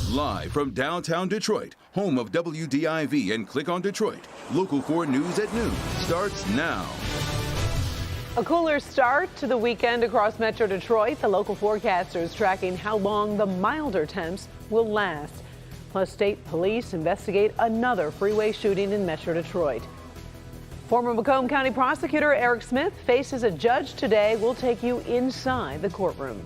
Live from downtown Detroit, home of WDIV and Click on Detroit, Local 4 News at noon starts now. A cooler start to the weekend across Metro Detroit. The local forecasters tracking how long the milder temps will last. Plus, state police investigate another freeway shooting in Metro Detroit. Former Macomb County prosecutor Eric Smith faces a judge today. We'll take you inside the courtroom.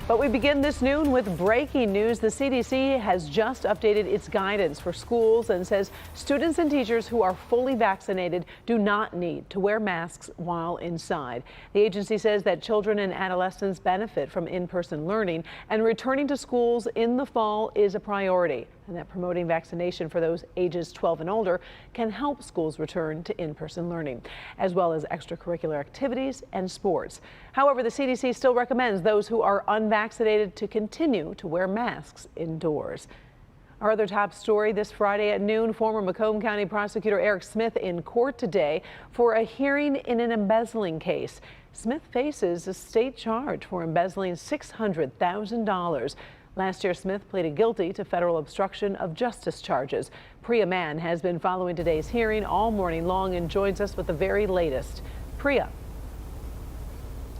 But we begin this noon with breaking news. The CDC has just updated its guidance for schools and says students and teachers who are fully vaccinated do not need to wear masks while inside. The agency says that children and adolescents benefit from in-person learning, and returning to schools in the fall is a priority, and that promoting vaccination for those ages 12 and older can help schools return to in-person learning, as well as extracurricular activities and sports. However, the CDC still recommends those who are unvaccinated to continue to wear masks indoors. Our other top story this Friday at noon, former Macomb County prosecutor Eric Smith in court today for a hearing in an embezzling case. Smith faces a state charge for embezzling $600,000. Last year, Smith pleaded guilty to federal obstruction of justice charges. Priya Mann has been following today's hearing all morning long and joins us with the very latest. Priya.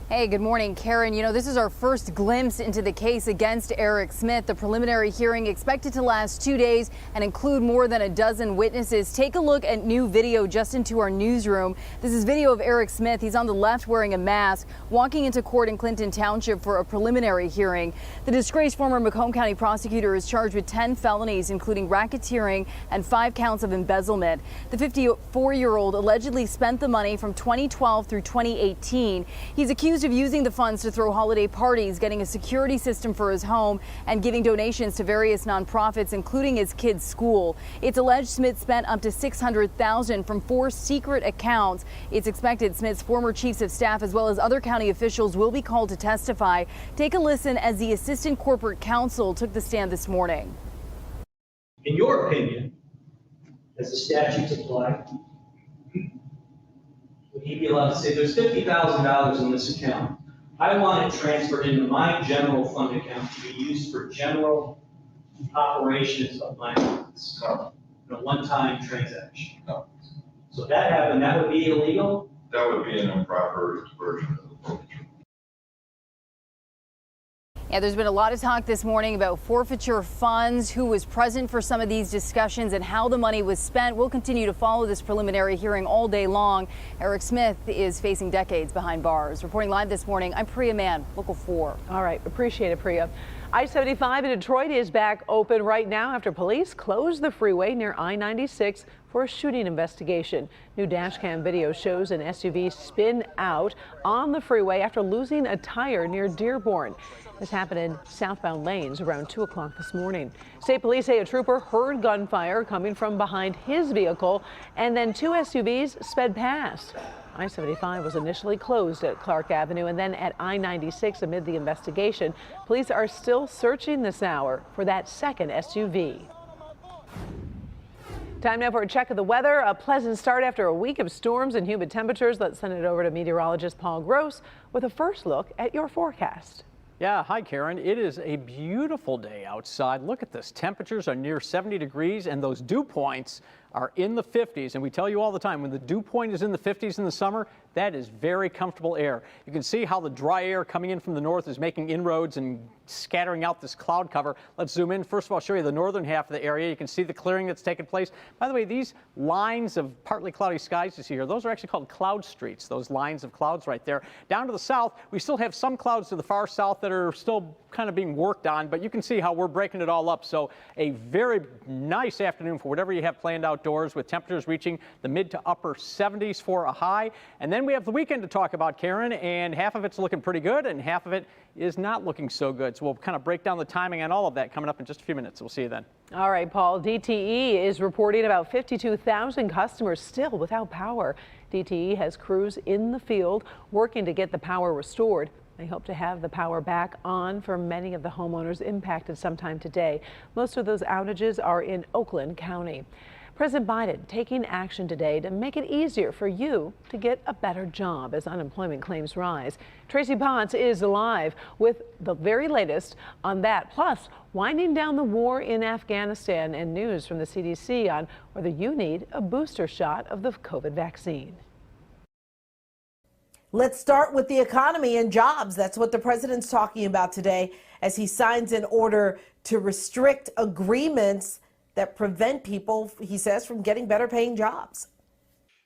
Hey, good morning, Karen. You know, this is our first glimpse into the case against Eric Smith. The preliminary hearing expected to last 2 days and include more than a dozen witnesses. Take a look at new video just into our newsroom. This is video of Eric Smith. He's on the left wearing a mask, walking into court in Clinton Township for a preliminary hearing. The disgraced former Macomb County prosecutor is charged with 10 felonies, including racketeering and 5 counts of embezzlement. The 54-year-old allegedly spent the money from 2012 through 2018. He's accused of using the funds to throw holiday parties, getting a security system for his home, and giving donations to various nonprofits, including his kids' school. It's alleged Smith spent up to $600,000 from 4 secret accounts. It's expected Smith's former chiefs of staff, as well as other county officials, will be called to testify. Take a listen as the assistant corporate counsel took the stand this morning. In your opinion, as the statutes apply, would he be allowed to say, there's $50,000 in this account. I want it transferred into my general fund account to be used for general operations of my office. No. In a one-time transaction. No. So if that happened, that would be illegal? That would be an improper expression of the forfeiture. Yeah, there's been a lot of talk this morning about forfeiture funds, who was present for some of these discussions, and how the money was spent. We'll continue to follow this preliminary hearing all day long. Eric Smith is facing decades behind bars. Reporting live this morning, I'm Priya Mann, Local 4. All right, appreciate it, Priya. I-75 in Detroit is back open right now after police closed the freeway near I-96 for a shooting investigation. New dashcam video shows an SUV spin out on the freeway after losing a tire near Dearborn. This happened in southbound lanes around 2 o'clock this morning. State police say a trooper heard gunfire coming from behind his vehicle, and then 2 SUVs sped past. I-75 was initially closed at Clark Avenue and then at I-96 amid the investigation. Police are still searching this hour for that second SUV. Time now for a check of the weather. A pleasant start after a week of storms and humid temperatures. Let's send it over to meteorologist Paul Gross with a first look at your forecast. Yeah, hi Karen. It is a beautiful day outside. Look at this. Temperatures are near 70 degrees and those dew points are in the 50s. And we tell you all the time, when the dew point is in the 50s in the summer, that is very comfortable air. You can see how the dry air coming in from the north is making inroads and scattering out this cloud cover. Let's zoom in. First of all, I'll show you the northern half of the area. You can see the clearing that's taken place. By the way, these lines of partly cloudy skies you see here, those are actually called cloud streets, those lines of clouds right there. Down to the south, we still have some clouds to the far south that are still kind of being worked on, but you can see how we're breaking it all up. So a very nice afternoon for whatever you have planned outdoors, with temperatures reaching the mid to upper 70s for a high. And then we have the weekend to talk about, Karen, and half of it's looking pretty good and half of it is not looking so good. So we'll kind of break down the timing on all of that coming up in just a few minutes. We'll see you then. All right, Paul. DTE is reporting about 52,000 customers still without power. DTE has crews in the field working to get the power restored. They hope to have the power back on for many of the homeowners impacted sometime today. Most of those outages are in Oakland County. President Biden taking action today to make it easier for you to get a better job as unemployment claims rise. Tracy Potts is live with the very latest on that, plus winding down the war in Afghanistan and news from the CDC on whether you need a booster shot of the COVID vaccine. Let's start with the economy and jobs. That's what the president's talking about today as he signs an order to restrict agreements that prevent people, he says, from getting better paying jobs.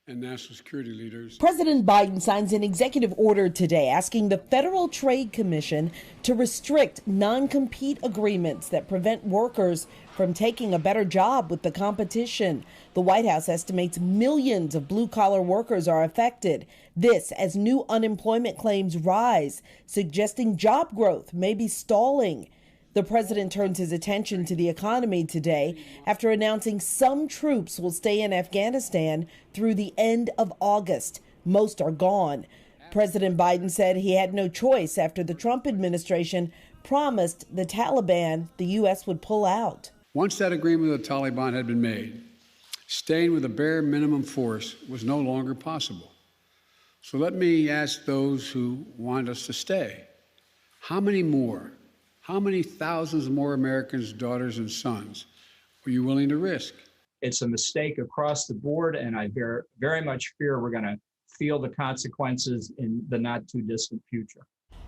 And national security leaders. President Biden signs an executive order today asking the Federal Trade Commission to restrict non-compete agreements that prevent workers from taking a better job with the competition. The White House estimates millions of blue-collar workers are affected. This as new unemployment claims rise, suggesting job growth may be stalling. The president turns his attention to the economy today after announcing some troops will stay in Afghanistan through the end of August. Most are gone. President Biden said he had no choice after the Trump administration promised the Taliban the U.S. would pull out. Once that agreement with the Taliban had been made, staying with a bare minimum force was no longer possible. So let me ask those who want us to stay, how many thousands more Americans' daughters and sons are you willing to risk? It's a mistake across the board, and I very much fear we're going to feel the consequences in the not too distant future.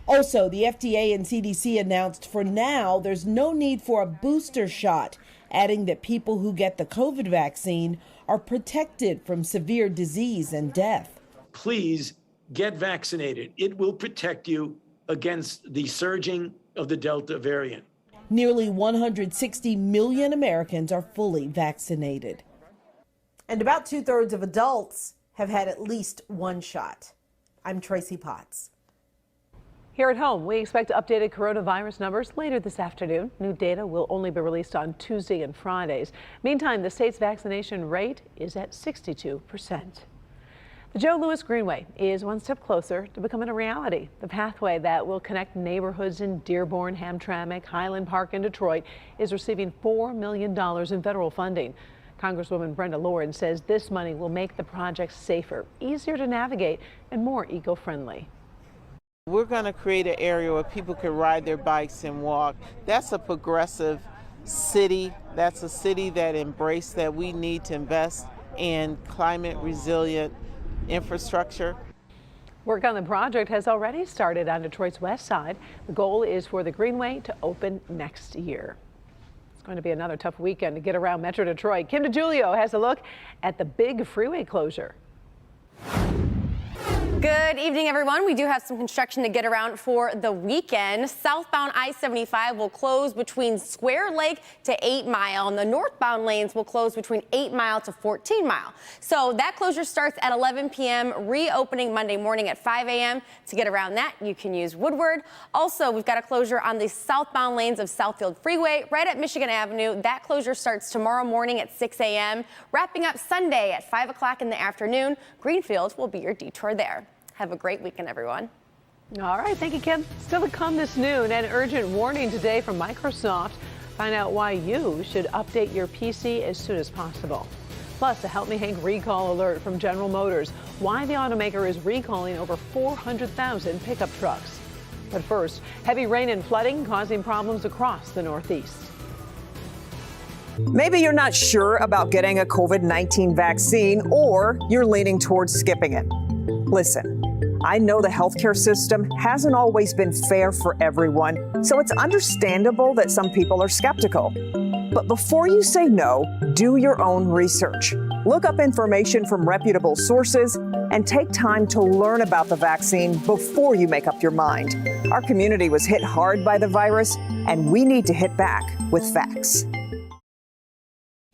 Also, the FDA and CDC announced for now there's no need for a booster shot, adding that people who get the COVID vaccine are protected from severe disease and death. Please get vaccinated. It will protect you against the surging of the Delta variant. Nearly 160 million Americans are fully vaccinated. And about 2/3 of adults have had at least one shot. I'm Tracy Potts. Here at home, we expect updated coronavirus numbers later this afternoon. New data will only be released on Tuesday and Fridays. Meantime, the state's vaccination rate is at 62%. The Joe Louis Greenway is one step closer to becoming a reality. The pathway that will connect neighborhoods in Dearborn, Hamtramck, Highland Park, and Detroit is receiving $4 million in federal funding. Congresswoman Brenda Lawrence says this money will make the project safer, easier to navigate, and more eco-friendly. We're going to create an area where people can ride their bikes and walk. That's a progressive city. That's a city that embraced that we need to invest in climate resilient infrastructure. Work on the project has already started on Detroit's west side. The goal is for the Greenway to open next year. It's going to be another tough weekend to get around Metro Detroit. Kim DeGiulio has a look at the big freeway closure. Good evening, everyone. We do have some construction to get around for the weekend. Southbound I-75 will close between Square Lake to 8 Mile, and the northbound lanes will close between 8 Mile to 14 Mile. So that closure starts at 11 p.m., reopening Monday morning at 5 a.m. To get around that, you can use Woodward. Also, we've got a closure on the southbound lanes of Southfield Freeway right at Michigan Avenue. That closure starts tomorrow morning at 6 a.m., wrapping up Sunday at 5 o'clock in the afternoon. Greenfield will be your detour there. Have a great weekend, everyone. All right, thank you, Kim. Still to come this noon, an urgent warning today from Microsoft. Find out why you should update your PC as soon as possible. Plus, a Help Me Hank recall alert from General Motors. Why the automaker is recalling over 400,000 pickup trucks. But first, heavy rain and flooding causing problems across the Northeast. Maybe you're not sure about getting a COVID-19 vaccine, or you're leaning towards skipping it. Listen, I know the healthcare system hasn't always been fair for everyone, so it's understandable that some people are skeptical. But before you say no, do your own research. Look up information from reputable sources and take time to learn about the vaccine before you make up your mind. Our community was hit hard by the virus, and we need to hit back with facts.